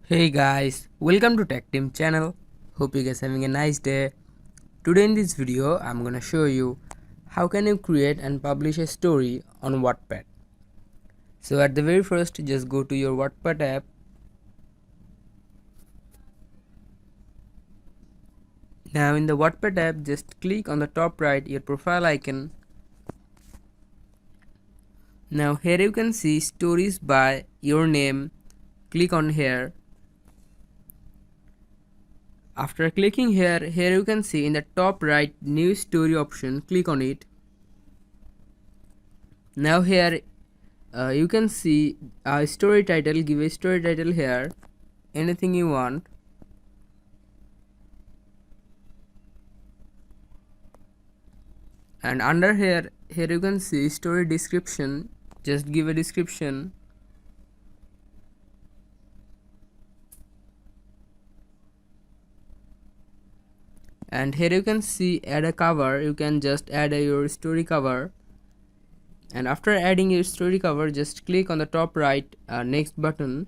Hey guys, welcome to Tech Team channel. Hope you guys having a nice day. Today in this video, I'm gonna show you how can you create and publish a story on Wattpad. So at the very first, just go to your Wattpad app. Now in the Wattpad app, just click on the top right your profile icon. Now here you can see stories by your name. Click on here. After clicking here you can see in the top right new story option. Click on it. Now here you can see a story title. Give a story title here, anything you want. And under here you can see story description. Just give a description. And here you can see add a cover. You can just add your story cover. And after adding your story cover, just click on the top right next button.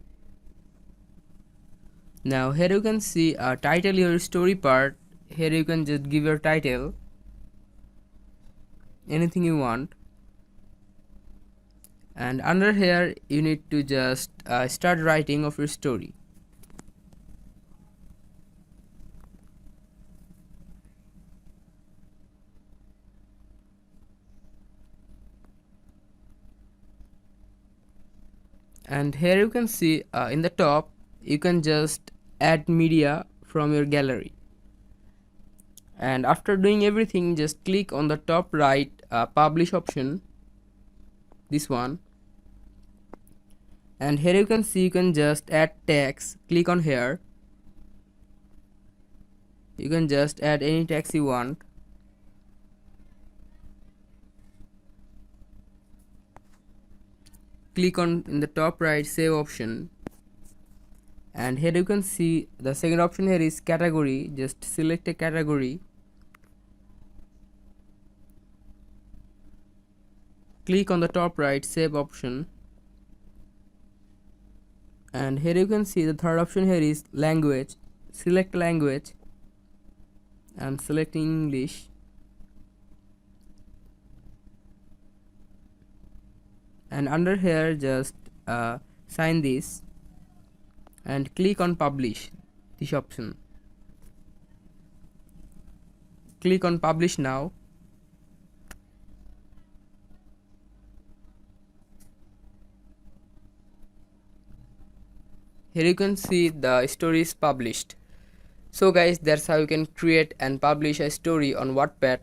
Now here you can see title your story part. Here you can just give your title, anything you want. And under here you need to just start writing of your story. And here you can see in the top you can just add media from your gallery. And after doing everything, just click on the top right publish option, this one. And here you can see you can just add text. Click on here. You can just add any text you want. Click on in the top right save option. And here you can see the second option here is category. Just select a category. Click on the top right save option. And here you can see the third option here is language. Select language. I'm selecting English. And under here just sign this and click on publish, this option. Click on publish now. Here you can see the story is published. So guys, that's how you can create and publish a story on Wattpad.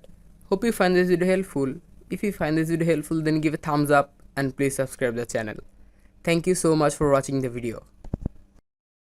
Hope you find this video helpful. If you find this video helpful, then give a thumbs up and please subscribe the channel. Thank you so much for watching the video.